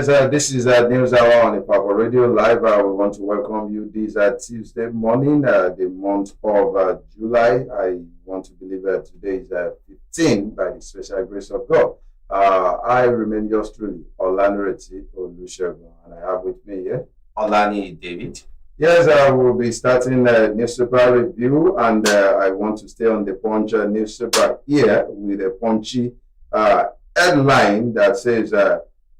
Yes, this is News Hour on Ifako Radio Live. We want to welcome you this Tuesday morning, the month of July. I want to believe that today is 15 by the special grace of God. I remain yours truly, Olanireti, Olusegun, and I have with me here Olaniyi, David. Yes, I will be starting a newspaper review, and I want to stay on the Punch newspaper here with a punchy headline that says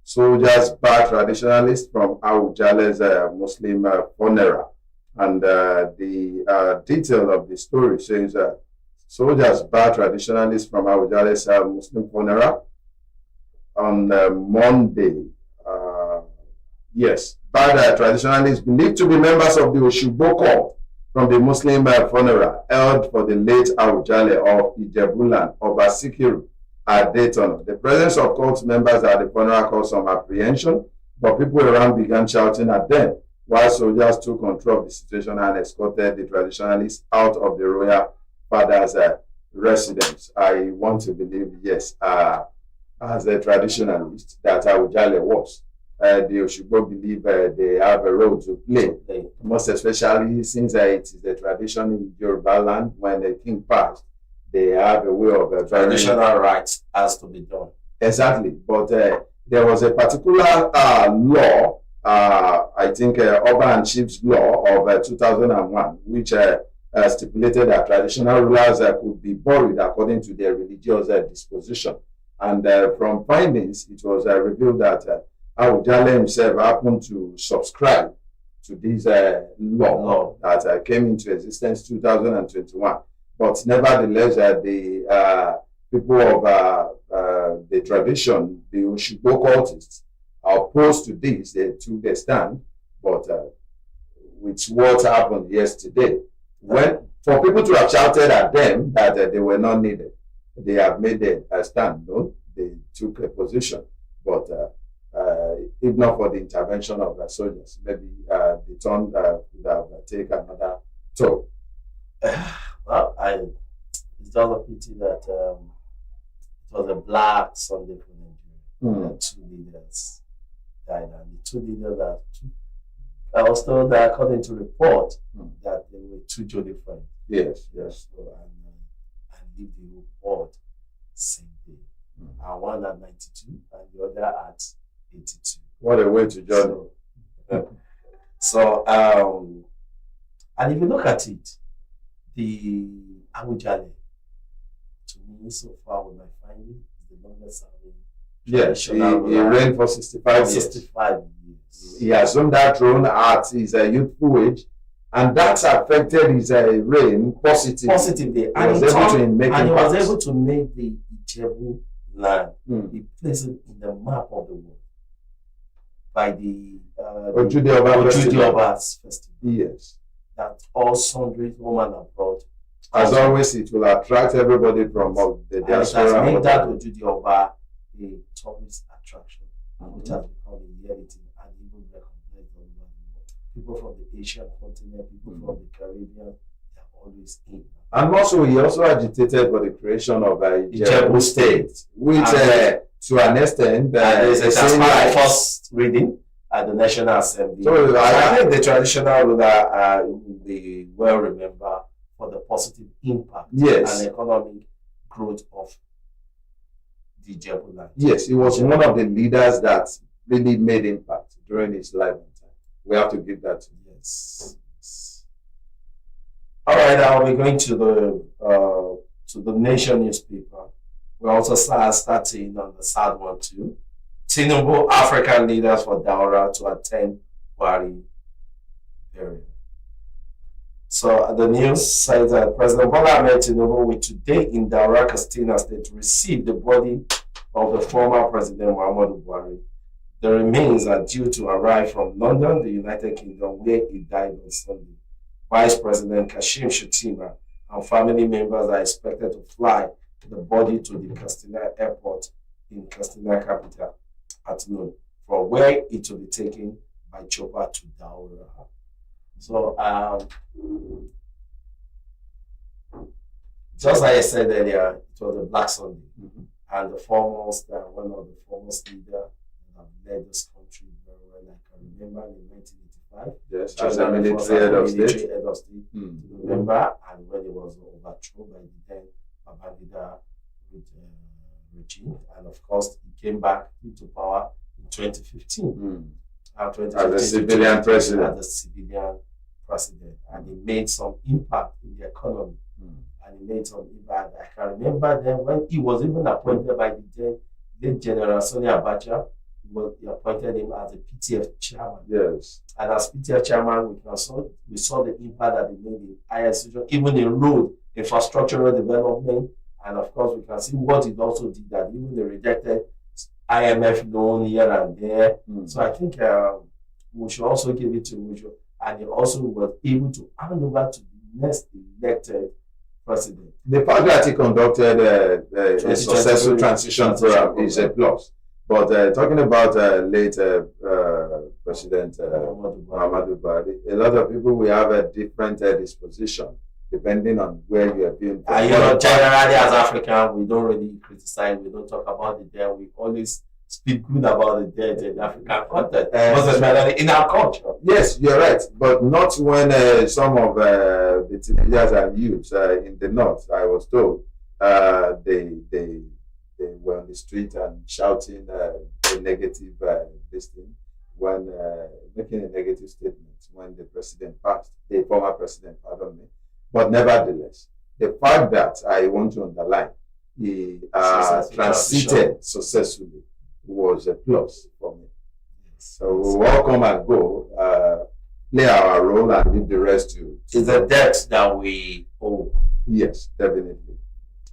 soldiers bar traditionalists from Awujale's Muslim funeral. And the detail of the story says soldiers bar traditionalists from Awujale's Muslim funeral on Monday. Yes, barred traditionalists believed to be members of the Oshogbo cult from the Muslim funeral held for the late Awujale of Ijebuland, Oba Sikiru, at Dayton. The presence of cult members at the funeral caused some apprehension, but people around began shouting at them, while soldiers took control of the situation and escorted the traditionalists out of the royal father's residence. I want to believe, yes, as a traditionalist, that Awujale was. The Oshogbo believe they have a role to play, most especially since it is the tradition in Yoruba land when the king passed. They have a way of Traditional rights has to be done. Exactly, but there was a particular law, I think Oba and Chief's law of 2001, which stipulated that traditional rulers could be buried according to their religious disposition. And from findings, it was revealed that Awujale himself happened to subscribe to this law that came into existence 2021. But nevertheless, the people of the tradition, the Oshogbo cultists, are opposed to this. They took their stand. But with what happened yesterday, when for people to have shouted at them that they were not needed, they have made a stand. No, they took a position. But if not for the intervention of the soldiers, maybe the turn would have taken another toll. Well, it's just a pity that it was a black Sunday for Nigeria. Two leaders died, and the two leaders I was told that according to report that they were two jolly friends. Yes. So, and lived the whole world same day. And one at 92 and the other at 82. What a way to join. So, and if you look at it, the Awujale, to me, so far with my finding, is the longest serving. Yes, he reigned for 65 years. He assumed that throne at his youthful age, and that affected his reign positively. And he was able to make the Ijebu land. He placed it in the map of the world by the Ojude festival. Yes. That all sundry home and abroad. As always, it will attract everybody from the diaspora. It has made that Ojude Oba a tourist attraction, which has become a yearly thing and even recognized all over the world. People from the Asian continent, people from the Caribbean, they are always in. And also, he also agitated for the creation of a Ijebu state, which to an extent, that's my first reading at the National Assembly. So I think the traditional ruler will be well remembered for the positive impact and economic growth of the Ijebu land. Yes, he was one of the leaders that really made impact during his lifetime. We have to give that to him. Yes. All right, I'll be going to the Nation newspaper. We also starting on the sad one too. Tinubu African leaders for Daura to attend Buhari burial. So the news says that President Bola Ahmed Tinubu will today in Daura, Katsina State to receive the body of the former President Muhammadu Buhari. The remains are due to arrive from London, the United Kingdom, where he died on Sunday. Vice President Kashim Shettima and family members are expected to fly the body to the Katsina airport in Katsina capital at noon, from where it will be taken by chopper to Daura. So, just like I said earlier, it was a Black Sunday, and the foremost, one of the foremost leaders that have led this country November in 1985. Yes, as a military head of state. November, and when it was overthrown by the then Babangida regime, and of course he came back into power in 2015. As a civilian president. As a civilian president, and he made some impact in the economy. And he made some impact. I can remember then when he was even appointed by the then General Sani Abacha. He appointed him as a PTF chairman. Yes. And as PTF chairman, we saw the impact that he made in higher institutions, even in road infrastructural development. And of course, we can see what it also did, that even the rejected IMF loan here and there. So I think we should also give it to Mujo. And he also was able to hand over to the next elected president. The fact that he conducted a successful transition program is a plus. But talking about late President Muhammadu Buhari, a lot of people will have a different disposition depending on where you are being. Generally as Africans, we don't really criticize, we don't talk about the dead, we always speak good about the dead in African context, most especially in our culture. Yes, you're right, but not when some of the teenagers and youths in the north, I was told, they were on the street and shouting a negative thing when making a negative statement when the president passed, the former president, pardon me. But nevertheless, the fact that I want to underline, he transited successfully was a plus for me. So we all come and go, play our role and leave the rest to. It's a debt that we owe. Yes, definitely.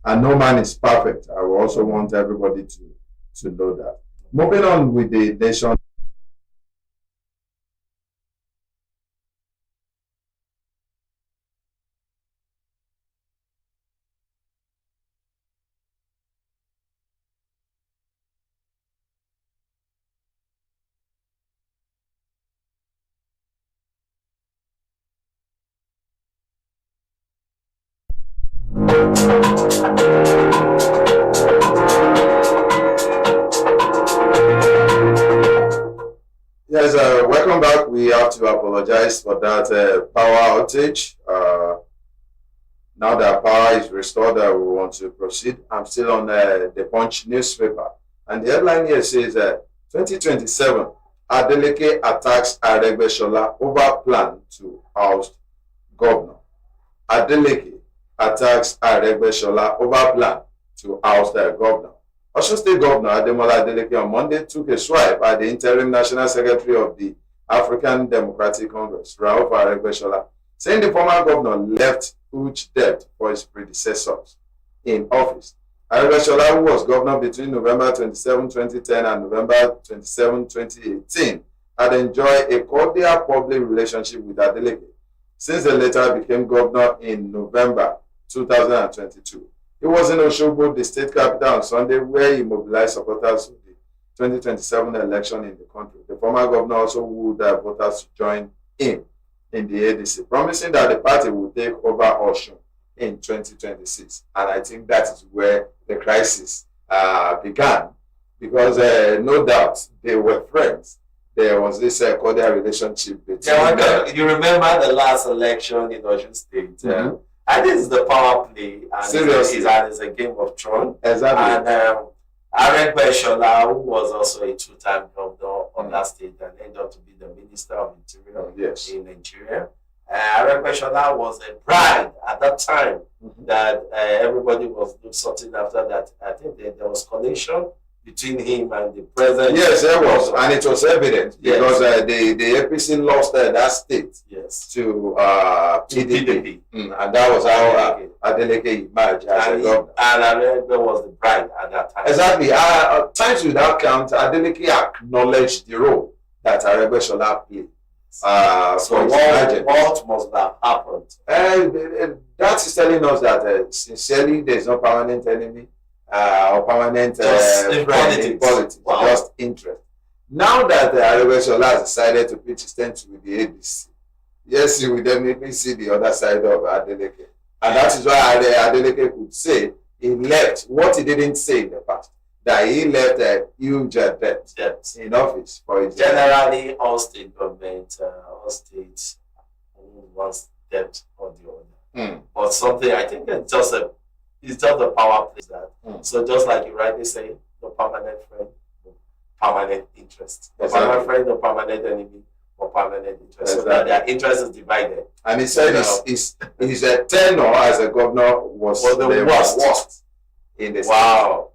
And no man is perfect. I will also want everybody to know that. Moving on with the nation. Yes, welcome back. We have to apologize for that power outage. Now that power is restored, we want to proceed. I'm still on the Punch newspaper. And the headline here says 2027, Adeleke attacks Aregbesola over plan to oust governor. Adeleke attacks Aregbesola over plan to oust the governor. Osun State Governor Ademola Adeleke on Monday took a swipe at the interim National Secretary of the African Democratic Congress, Rauf Aregbesola, saying the former governor left huge debt for his predecessors in office. Aregbesola, who was governor between November 27, 2010 and November 27, 2018, had enjoyed a cordial public relationship with Adeleke since the latter became governor in November 2022. He was in Osogbo, the state capital, on Sunday, where he mobilized supporters of the 2027 election in the country. The former governor also wooed voters to join him in the ADC, promising that the party will take over Osun in 2026. And I think that is where the crisis began, because no doubt they were friends. There was this cordial relationship between you remember the last election in Osun State? I think it's the power play, and seriously, it's a game of Thrones. Exactly. And Aregbesola, who was also a two-time governor of that state and ended up to be the Minister of Interior in Nigeria. Aregbesola was a bride at that time that everybody was sorting after that. I think there was connection between him and the president. Yes, there was, and it was evident because the APC lost that state to PDP. And that was how Adeleke emerged as a governor. And Adeleke was the bride at that time. Exactly. Times without count, Adeleke acknowledged the role that Aregbesola played. So what must have happened? That is telling us that sincerely there is no permanent enemy. Or permanent friend in politics, just interest. Now that Aregbesola has decided to pitch his tent with the ADC, yes, you will definitely see the other side of Adeleke. And that is why Adeleke could say he left what he didn't say in the past, that he left a huge debt in office for his generally all state government, all states wants debt or the other. But something I think it's just a power play that. So just like you rightly say, no permanent friend, no permanent interest. No permanent friend, no permanent enemy, no permanent interest. So that their interest is divided. And he said his tenure as a governor was the worst in the wow.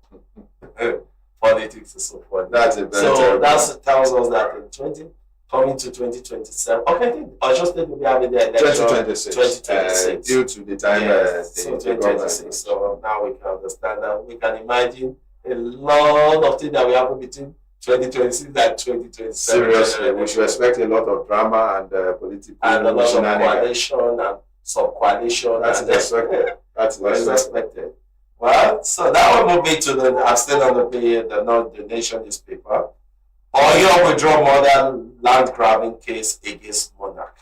Politics is so funny. That's a very so that tells us that in coming to 2027. Okay, I think Osho State will be having the election 2026. Due to the time so 2026. So now we can understand that. We can imagine a lot of things that will happen between 2026 and 2027. Seriously, we should expect a lot of drama and political and a lot of coalition and sub-coalition. That's expected. That's expected. Well, so now we're moving to I'm still on the Nation newspaper. Oyo withdraw mother land grabbing case against monarch,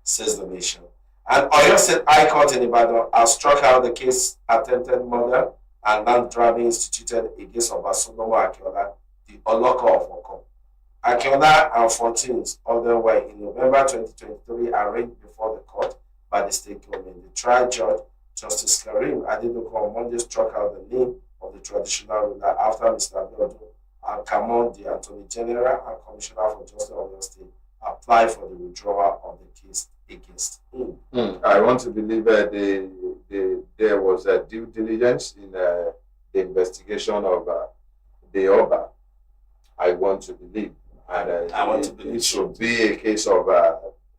says the Nation. And Oyo State High Court in Ibadan has struck out the case attempted murder and land grabbing instituted against Oba Solomon Akinola, the Oloko of Oko. Akinola and 14 others were in November 2023 arraigned before the court by the state government. The trial judge, Justice Karim Adenuko, on Monday struck out the name of the traditional ruler after Mr. Abiodun Alkamon, the Attorney General and Commissioner for Justice of the State, applied for the withdrawal of the case against him. I want to believe there was a due diligence in the investigation of the Oba. I want to believe, and I want to believe it should be a case of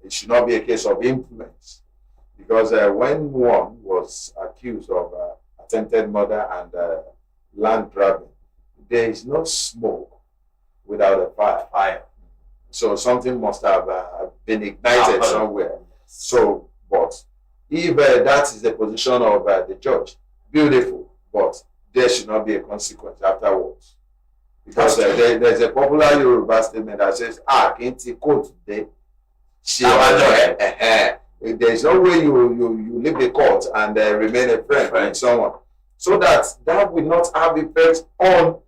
it should not be a case of influence, because when one was accused of attempted murder and land grabbing, there is no smoke without a fire. So something must have been ignited somewhere. So, but if that is the position of the judge, beautiful, but there should not be a consequence afterwards. Because there's a popular Yoruba statement that says, Kinti court today. There's no way you leave the court and remain a friend with someone. So that will not have effect on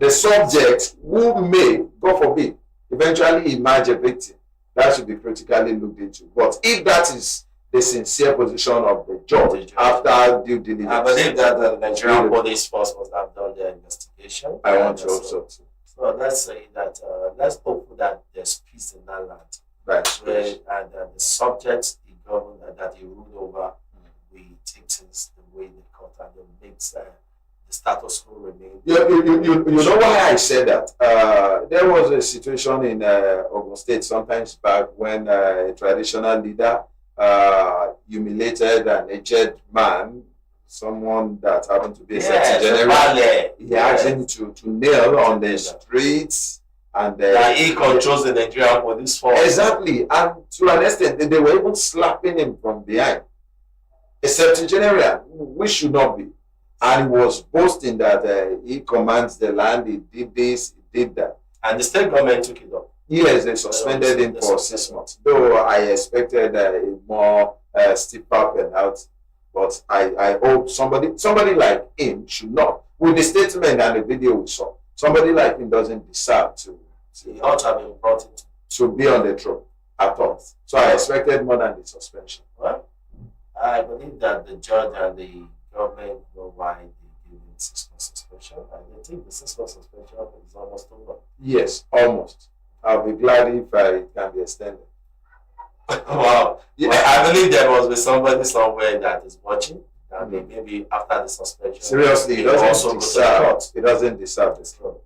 the subject who may, God forbid, eventually emerge a victim. That should be critically looked into. But if that is the sincere position of the judge after due diligence, I believe that the Nigerian police force must have done their investigation. I want to hope so too. So let's say that let's hope that there's peace in that land. Right. And the subjects he governed that he ruled over, we take things the way they cut and it makes the status quo remain. You know why I said that? There was a situation in Ogun State sometimes back when a traditional leader humiliated an aged man, someone that happened to be a general. He asked him to kneel on the streets. And he controls the Nigerian police force. Exactly. And to an extent, they were even slapping him from behind. Except general, we should not be. And he was boasting that he commands the land, he did this, he did that. And the state government took it up. Yes, they suspended him for 6 months. Though I expected a more steeper penalty. But I hope somebody like him should not. With the statement and the video we saw, somebody like him doesn't deserve to he ought to have been brought in to be on the throne at all. So I expected more than the suspension. Well, I believe that the judge and the government know why they gave him 6 months suspension, and they think the 6 months suspension is almost over. Yes, almost. I'll be glad if it can be extended. Wow. Yeah. Well, I believe there must be somebody somewhere that is watching. Maybe after the suspension. Seriously, it doesn't deserve this throne.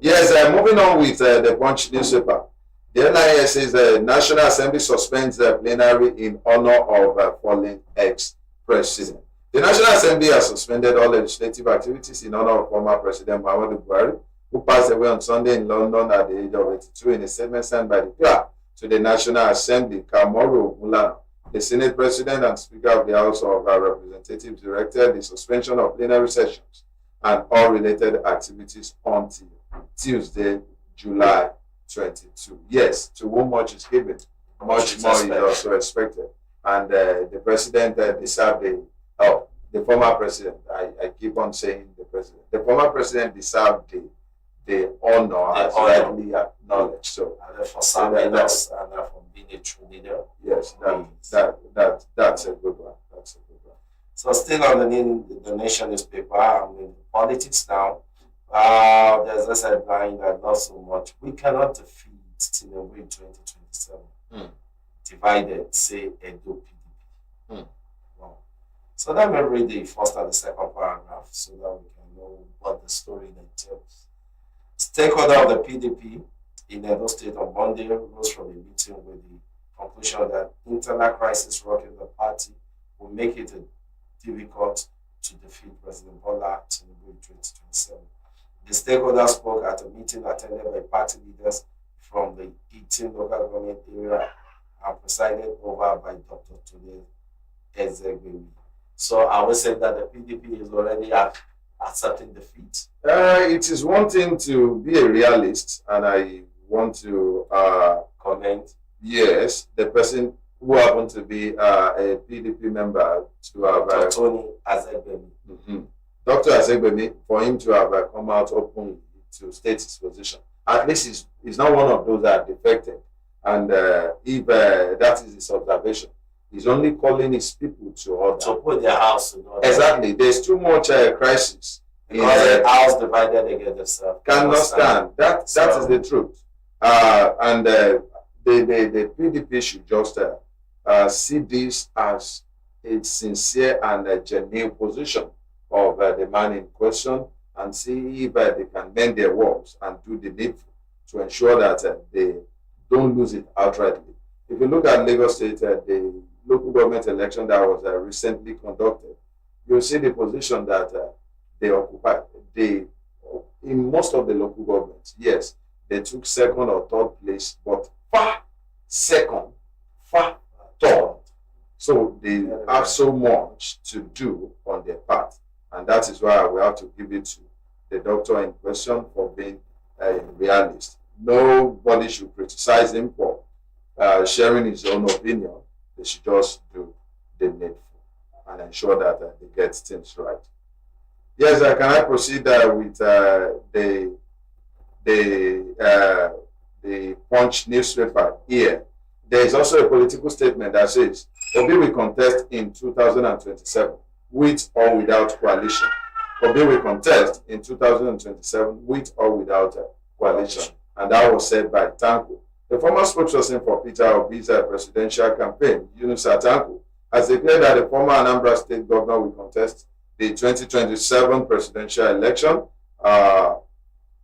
Yes, moving on with the Punch newspaper. The NIS says the National Assembly suspends the plenary in honor of fallen ex-president. The National Assembly has suspended all legislative activities in honor of former President Muhammadu Buhari, who passed away on Sunday in London at the age of 82 in a statement signed by the clerk to the National Assembly, Kamoru Ogunlana. The Senate President and Speaker of the House of Representatives directed the suspension of plenary sessions and all related activities until Tuesday, July 22. Yes, to whom much is given, much more is also expected. And the President deserved the former president, I keep on saying the president. The former president deserved the honor as rightly acknowledged. So for serving us and for being a true leader. Yes, that's a good one. That's a good one. So still on the Nation newspaper, I'm in politics now. There's this headline that not so much. We cannot defeat Tinubu in 2027. Divided, say Edo PDP. Wow. So let me read the first and the second paragraph so that we can know what the story entails. Stakeholder of the PDP in Edo State on Monday rose from a meeting with the conclusion that internal crisis rocking the party will make it difficult to defeat President Bola Tinubu in 2027. The stakeholders spoke at a meeting attended by party leaders from the 18 local government area and presided over by Dr. Tony Ezegbemi. So I would say that the PDP is already accepting defeat. It is one thing to be a realist, and I want to comment. Yes, the person who happened to be a PDP member to have Dr. Tony Ezegbemi. Dr. Ezegbemi, for him to have come out openly to state his position, at least he's not one of those that defected. And if that is his observation, he's only calling his people to order. To put their house in order. Exactly. There's too much crisis. Because the house divided against itself. Cannot stand. That is the truth. And the PDP should just see this as a sincere and a genuine position of the man in question, and see if they can mend their works and do the needful to ensure that they don't lose it outrightly. If you look at Lagos State, the local government election that was recently conducted, you'll see the position that they occupied. In most of the local governments, yes, they took second or third place, but far second, far third. So they have so much to do on their part. And that is why we have to give it to the doctor in question for being a realist. Nobody should criticize him for sharing his own opinion. They should just do the needful and ensure that they get things right. Yes, can I proceed with the Punch newspaper here? There is also a political statement that says Obi will contest in 2027 with or without coalition. Obi will contest in 2027 with or without coalition. And that was said by Tanko. The former spokesperson for Peter Obi's presidential campaign, Yunusa Tanko, has declared that the former Anambra State governor will contest the 2027 presidential election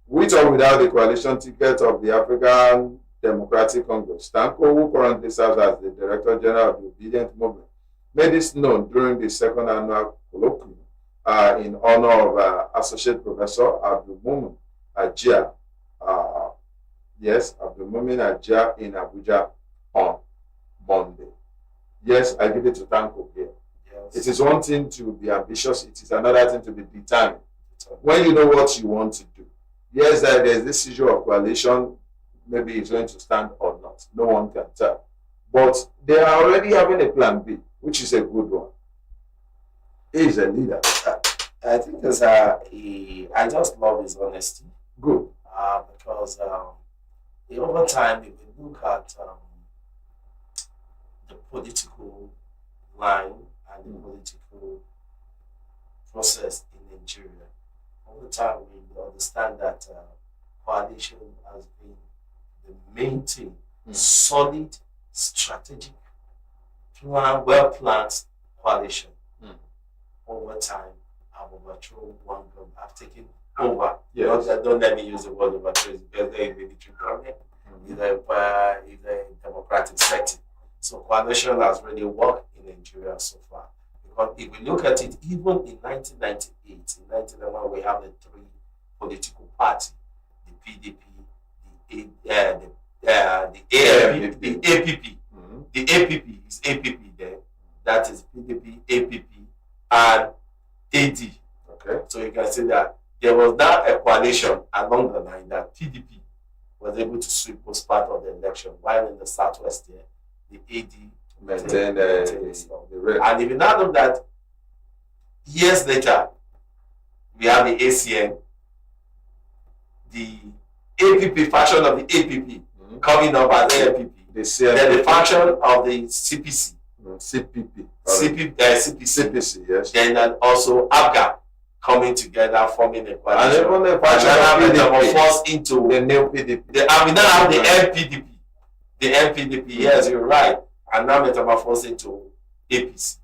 with or without the coalition ticket of the African Democratic Congress. Tanko, who currently serves as the Director General of the Obedient Movement, made this known during the second annual colloquium in honor of Associate Professor Abdulmumin Ajia. Yes, Abdulmumin Ajia in Abuja on Monday. Yes, I give it to Tanko here. Yes. It is one thing to be ambitious, it is another thing to be determined. When you know what you want to do. Yes, there's this issue of coalition, maybe it's going to stand or not. No one can tell. But they are already having a plan B, which is a good one. He is a leader. I think I just love his honesty. Good. Because over time, if we look at the political line and the political process in Nigeria, over time we understand that coalition has been the main thing. Solid, strategic, well-planned coalition. Over time, I've overthrown one government. I've taken over. Yes. Don't let me use the word overthrow because they're a military government. It's a democratic setting. So coalition has really worked in Nigeria so far. Because if we look at it, even in 1998, in 1991, we have the three political parties: the PDP, the APP. The APP is APP then. That is PDP, APP, and AD. Okay. So you can see that there was now a coalition along the line that PDP was able to sweep most part of the election, while in the southwest there, the AD maintained the rate. And if you now look that Years later, we have the ACN, the APP faction of the APP coming up as APP. Then the faction of the CPC. CPP. CPC. Yes. Then also ABGA coming together, forming a coalition. And even the faction metamorphosed into the new PDP. And we now have the NPDP. The NPDP, yes, you're right. And now metamorphosed into APC.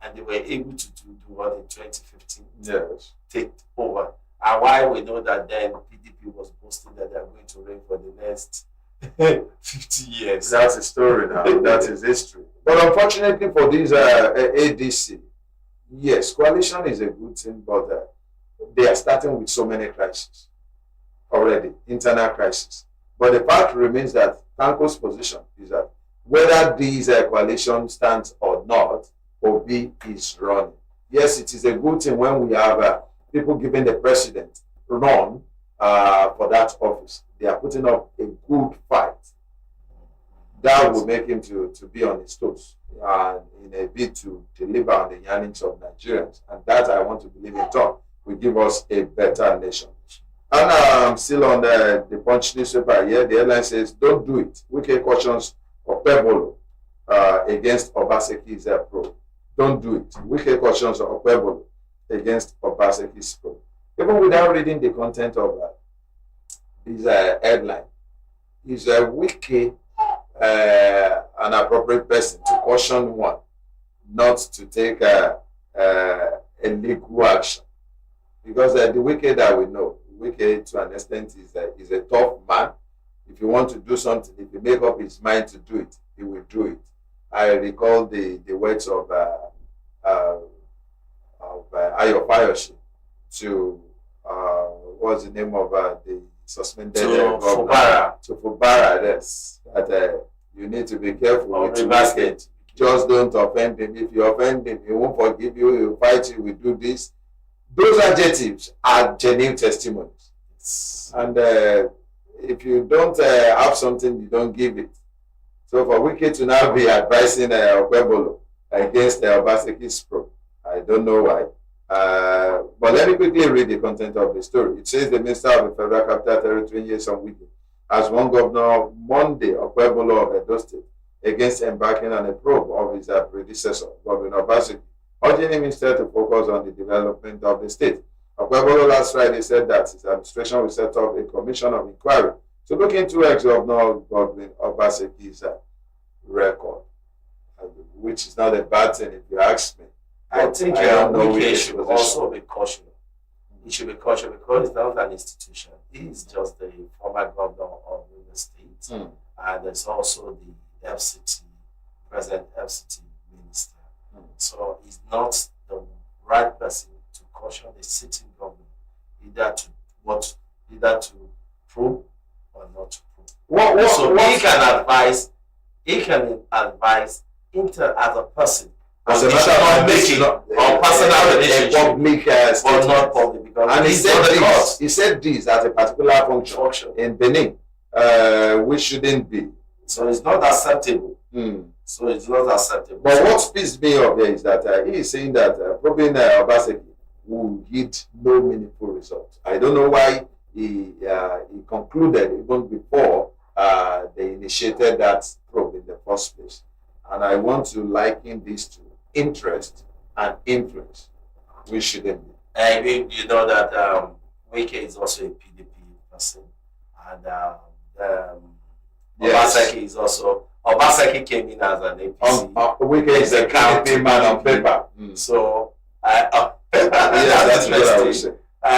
And they were able to do what in 2015? Yes. Take over. And why we know that then PDP was boasting that they are going to reign for the next 50 years. That's a story now. That is history. But unfortunately for these ADC, yes, coalition is a good thing, but they are starting with so many crises already, internal crisis. But the fact remains that Tanko's position is that whether these coalition stands or not, Obi is running. Yes, it is a good thing when we have people giving the president run for that office. They are putting up a good fight. That will make him to be on his toes in a bid to deliver on the yearnings of Nigerians. And that I want to believe in turn will give us a better nation. And I'm still on the Punch newspaper here. The headline says, don't do it. Wike cautions Okpebholo against Obaseki's probe. Don't do it. Wike cautions Okpebholo against Obaseki's probe. Even without reading the content of this headline, is Wike an appropriate person to caution one not to take a legal action? Because the Wike that we know, Wike to an extent is a tough man. If you want to do something, if you make up his mind to do it, he will do it. I recall the words of Ayo Fayoshi to what's the name of the suspended governor? To Fubara, yes. That you need to be careful with Wike. Just don't offend him. If you offend him, he won't forgive you, he will fight you, will do this. Those adjectives are genuine testimonies. And if you don't have something, you don't give it. So for Wike to now be advising Okpebholo against Obaseki's probe, I don't know why. But let me quickly read the content of the story. It says the Minister of the Federal Capital Territory, Nyesom Wike, has warned Governor Monday Okpebholo of Edo State against embarking on a probe of his predecessor, Governor Obaseki, urging him instead to focus on the development of the state. Okpebholo last Friday said that his administration will set up a commission of inquiry to look into ex-governor Godwin Obaseki's record, which is not a bad thing if you ask me. I think Wike should also be cautious. He should be cautious because he's not an institution. He is just the former governor of the state. And there's also the FCT, present FCT minister. So he's not the right person to caution the sitting government either to prove or not to prove. So he can advise as a person. As a matter of making or personal relationship, public or not public, because and he said this at a particular function in Benin, which shouldn't be. So it's not acceptable. So it's not acceptable. But what pissed me off here is that he is saying that probing Obaseki will yield no meaningful results. I don't know why he concluded even before they initiated that probe in the first place. And I want to liken this to interest and influence, which shouldn't be. I mean, you know that Wike is also a PDP person, and Obaseki is also. Obaseki came in as an APC. Wike is a PDP man on paper. So, that's what I would say.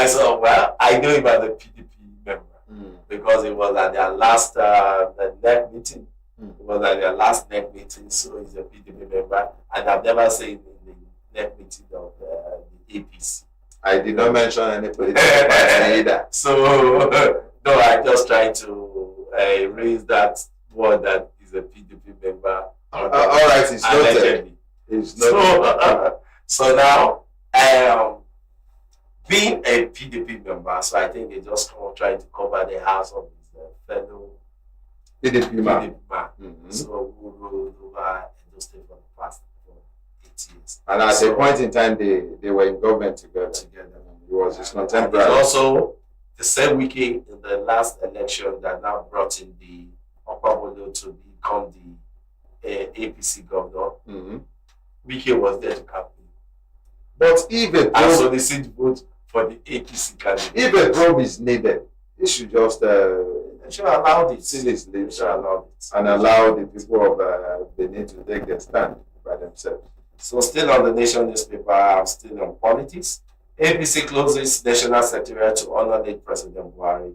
So, well, I know him as a PDP member because it was at their last NEC meeting. It was at their last NEC meeting, so he's a PDP member, and I've never seen in the NEC meeting of the APC. I did not mention any political party either. So, no, I'm just trying to raise that word that is a PDP member. All right, it's noted. It's noted. So now, being a PDP member, so I think they just trying to cover the house of his fellow PDP man. So who ruled over Edo State for the past years. And at a point in time, they were in government together. He was his contemporary. And also the same Wiki in the last election that now brought in the Okpabolo to become the APC governor. Mm-hmm. Wiki was there to campaign. But if a probe, so they said vote for the APC candidate. If a probe is needed, it should just should allow it. Seal his lips and allow the people of Benin to take their stand by themselves. So still on the Nation newspaper, I'm still on politics. APC closes National Secretariat to honor late President Buhari.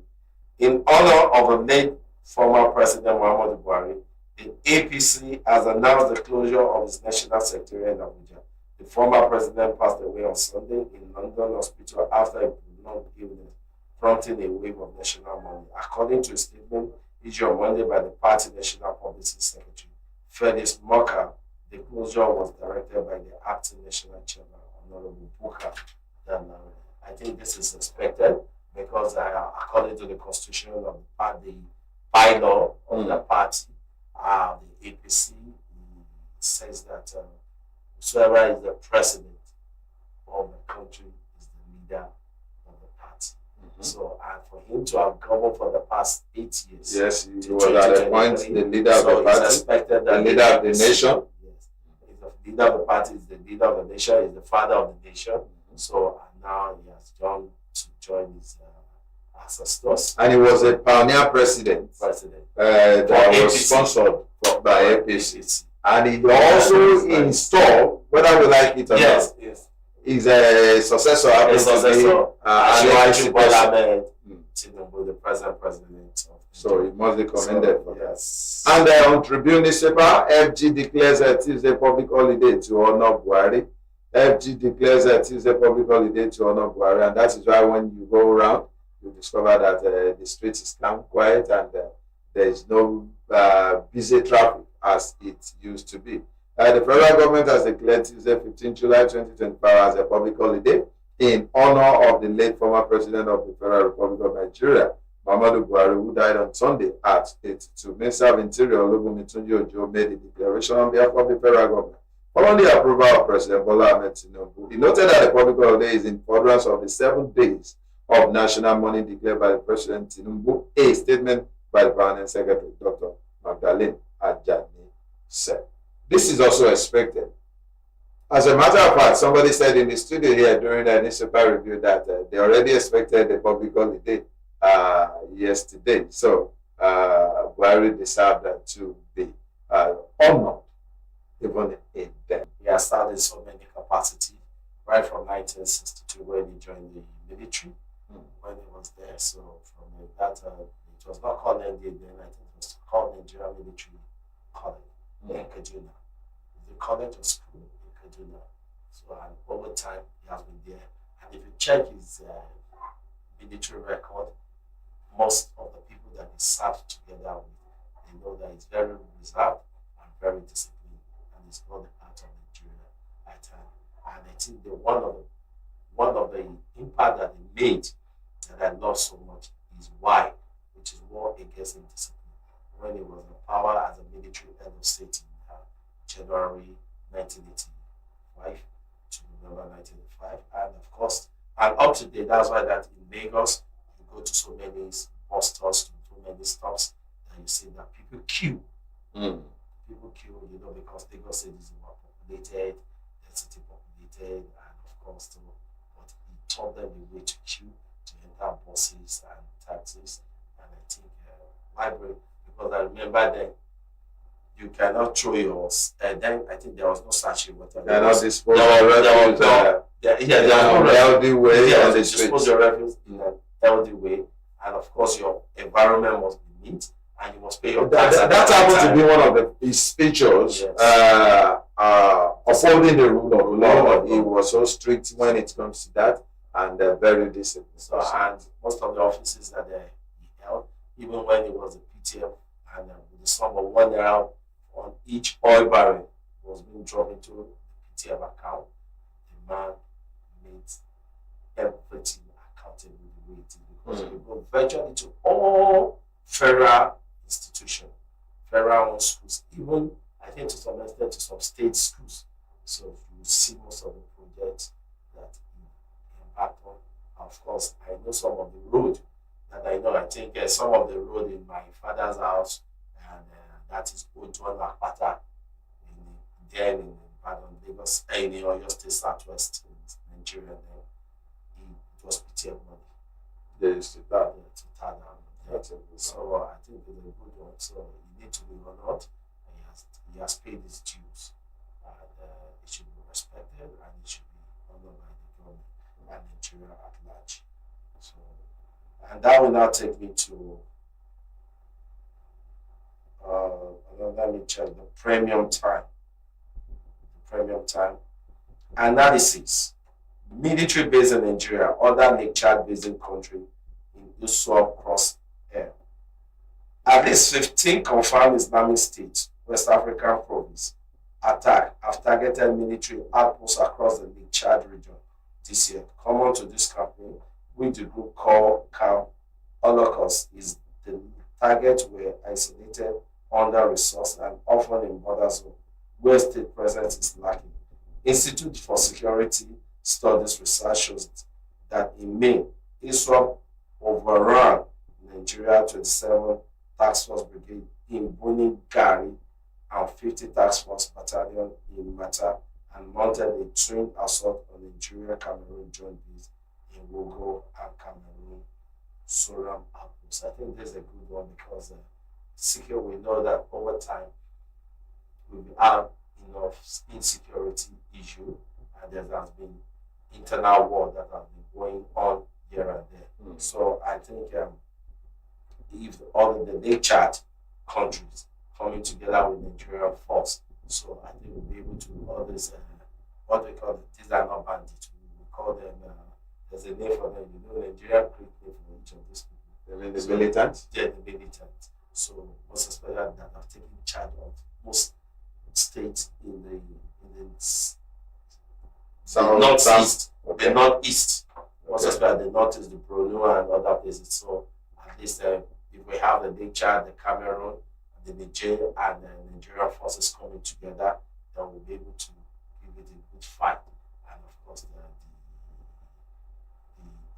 In honor of the late former President Muhammadu Buhari, the APC has announced the closure of its National Secretariat in Abuja. The former president passed away on Sunday in London Hospital after a prolonged illness, prompting a wave of national mourning. According to a statement issued on Monday by the party National Publicity Secretary, Felix Moka, the closure was directed by the acting national chairman, Honorable Buka. I think this is expected because according to the constitution of the party, the bylaw of the party, the APC, says that whoever is the president of the country is the leader of the party. Mm-hmm. So, and for him to have governed for the past 8 years, yes, he was at a point the leader of the party, expected that the leader of the nation. Yes, the leader of the party is the leader of the nation, is the father of the nation. Mm-hmm. So, and now he has gone to join his ancestors. And he was a pioneer president. That was sponsored by APC. And he also installed, whether we like it or not, is a successor. Asiwaju Bola Ahmed Tinubu, the present president. So he must be commended for that. And on Tribune newspaper, FG declares a Tuesday public holiday to honor Buhari. FG declares a Tuesday public holiday to honor Buhari, and that is why when you go around, you discover that the street is calm, quiet, and there is no busy traffic as it used to be. The federal government has declared Tuesday, 15 July 2025 as a public holiday in honor of the late former president of the Federal Republic of Nigeria, Muhammadu Buhari, who died on Sunday at 82. Minister of Interior, Olusegun Ojo, made the declaration on behalf of the federal government following the approval of President Bola Ahmed Tinubu. He noted that the public holiday is in furtherance of the 7 days of national mourning declared by the President Tinubu. A statement by the Permanent Secretary, Dr. Magdalene Ajani, said. This is also expected. As a matter of fact, somebody said in the studio here during the newspaper review that they already expected the public holiday yesterday. So Buhari deserved to be honored even in them. He has started so many capacity right from 1962 when he joined the military, when he was there. So from that, it was not called NDA then, I think it was called Nigerian Military College in Kaduna. The college or school in Kaduna. So and over time he has been there. And if you check his military record, most of the people that he served together with, they know that he's very reserved and very disciplined, and he's not a part of Nigeria at time. And I think one of the impact that he made that I love so much is why, which is war against indiscipline. When he was in power as a military head of state in January 1985 to November 1985, and of course, and up to date, that's why that in Lagos you go to so many bus stops, so many stops, and you see that people queue. People queue, because Lagos State is overpopulated, density populated, and of course, but he taught them the way to queue to enter buses and taxis, and I think library. Because I remember then, you cannot throw yours. Then I think there was no sachet water. There was dispose your refuse. There was no healthy way on the streets. Dispose your refuse in an healthy way, and of course your environment must be neat, and you must pay your tax. That happened to be one of his features. Yes. Upholding the rule of law. He was so strict when it comes to that, and very disciplined. So, and most of the offices that he held, even when he was a PTF, and with the sum of £1 on each oil barrel was being dropped into the PTF account, the man made everything accountable the way it is, because we go virtually to all federal institutions, federal schools, even I think to some extent to some state schools. So you see most of the projects that he embarked on. Of course, I know some of the road that I know. I think some of the road in my father's house, and that is Ojuan Akpata then in Ibadan, Lagos, in the Oyo State Southwest in Nigeria. Then it was PTM money. There is that. To turn down. That's a good So I think it's a good one. So he need to be honored. He has paid his dues, and it should be respected, and it should be honored by the government and Nigeria at large. So, and that will now take me to let me check the premium time. The premium time analysis. Military base in Nigeria, other Lake Chad basin country in ISWAP cross air. At least 15 confirmed Islamic State, West African province, attack have targeted military outposts across the Lake Chad region this year. Common to this company, which the group called Camp Holocaust, is the targets were isolated, under-resourced, and often in border zone where state presence is lacking. Institute for Security Studies research shows that in May, ISWAP overran Nigeria 27 Task Force Brigade in Buni Gari and 50 Task Force Battalion in Mata and mounted a twin assault on Nigeria Cameroon joint base in Wogo and Cameroon Soram outpost. I think this is a good one because secure, we know that over time we will have enough insecurity issue, and there has been internal war that has been going on here and there. So I think if all the Lake Chad countries coming together with Nigerian force, so I think we'll be able to all this what we call them, these are not bandits. We call them there's a name for them. You know, Nigerian create name for each of these people. I mean the militants? Yeah, the militants. So most especially that have taken charge of most states in the northeast, okay. the northeast, most especially the northeast, the Borno and other places. So at least if we have the Lake Chad, the Cameroon, the Niger, and the Nigerian forces coming together, then we'll be able to give it a good fight. And of course, the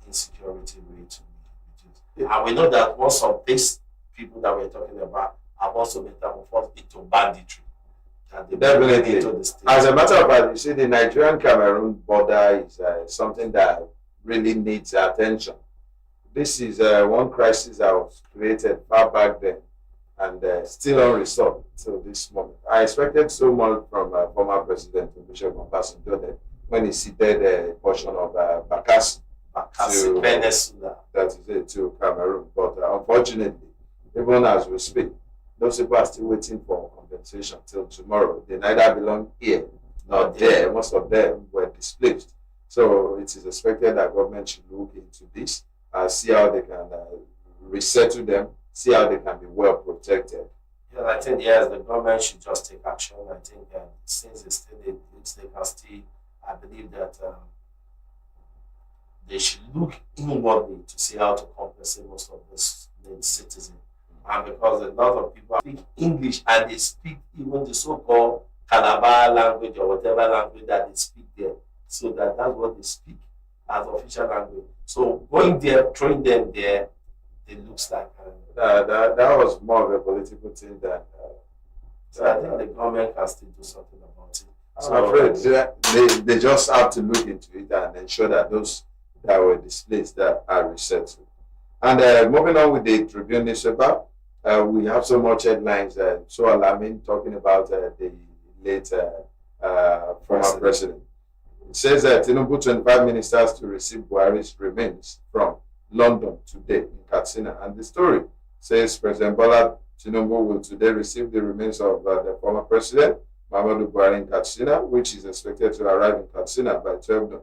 insecurity rate will be reduced. Yeah. And we know that most of these people that we're talking about have also metamorphosed into banditry. Definitely. As a matter of fact, you see, the Nigerian-Cameroon border is something that really needs attention. This is one crisis that was created far back then and still unresolved till this moment. I expected so much from former President Olusegun when he ceded a portion of Bakassi to Venezuela. That is it, to Cameroon. But unfortunately, even as we speak, those people are still waiting for compensation till tomorrow. They neither belong here nor there. Most of them were displaced. So it is expected that government should look into this, see how they can resettle them, see how they can be well protected. Yeah, I think the government should just take action. I think since it's still they can still, I believe that they should look inwardly to see how to compensate most of this citizens. And because a lot of people speak English and they speak even the so-called Calabar language or whatever language that they speak there, so that's what they speak as official language. So going there, throwing them there, it looks like that was more of a political thing than. So I think the government can still do something about it. So I'm afraid they just have to look into it and ensure that those that were displaced that are resettled. And moving on with the Tribune newspaper. We have so much headlines, so alarming, talking about the late former president. It says that Tinubu 25 ministers to receive Buhari's remains from London today in Katsina. And the story says President Bola Tinubu will today receive the remains of the former president, Muhammadu Buhari, in Katsina, which is expected to arrive in Katsina by 12 noon.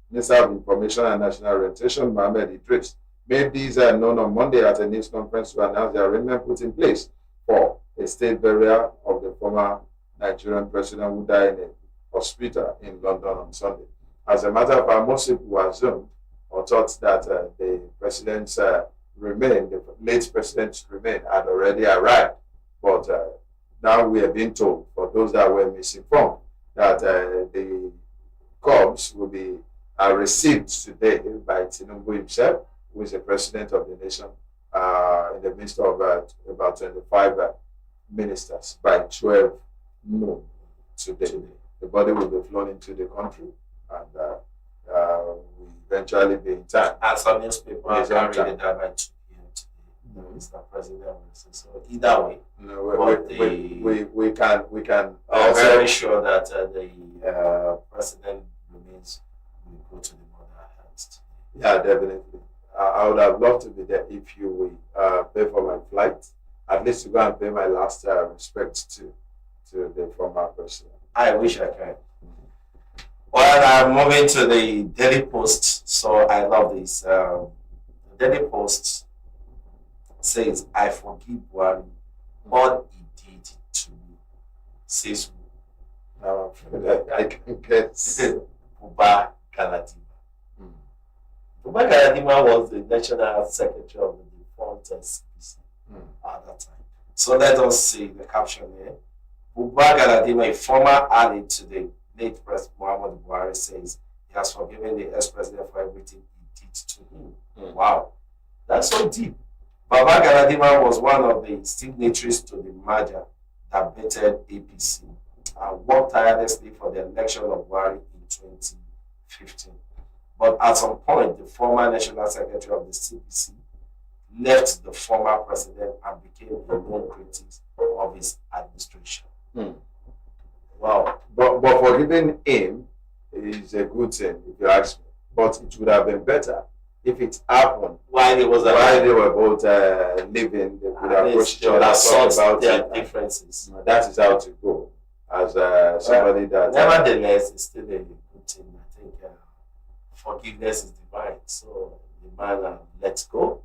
Minister of Information and National Orientation, Mohammed Idris, made these known on Monday at a news conference to announce the arrangement put in place for a state burial of the former Nigerian president who died in a hospital in London on Sunday. As a matter of fact, most people assumed or thought that the president's remain, the late president's remain had already arrived. But now we are being told, for those that were misinformed, that the comes will be received today by Tinubu himself, who is the president of the nation, in the midst of about 25 ministers by 12 noon today. The body will be flown into the country and will eventually be in time. And some newspapers are reading that by 2 p.m. today. Mr. President will say so. Either way, we can. I'm very sure that the president remains will go to the mother hands. Yeah, definitely. I would have loved to be there if you will pay for my flight, at least to go and pay my last respect to the former president. I wish I can. Well, I'm moving to the Daily Post, so I love this. The Daily Post says, "I forgive Buhari. All he did to me." Says Now I can guess. Buba Galadima. Buba Galadima was the National Secretary of the defunct CPC at that time. So let us see the caption here. Buba Galadima, a former ally to the late President Muhammadu Buhari, says he has forgiven the ex-president for everything he did to him. Wow, that's so deep. Baba Galadima was one of the signatories to the merger that bettered APC and worked tirelessly for the election of Buhari in 2015. But at some point, the former National Secretary of the CPC left the former president and became a known critic of his administration. Wow. But forgiving him is a good thing, if you ask me. But it would have been better if it happened While they were both living. They could have approached each other, talked about their differences. That is how to go. As somebody that. Nevertheless, it's still a good thing. I think forgiveness is divine. So the man lets go.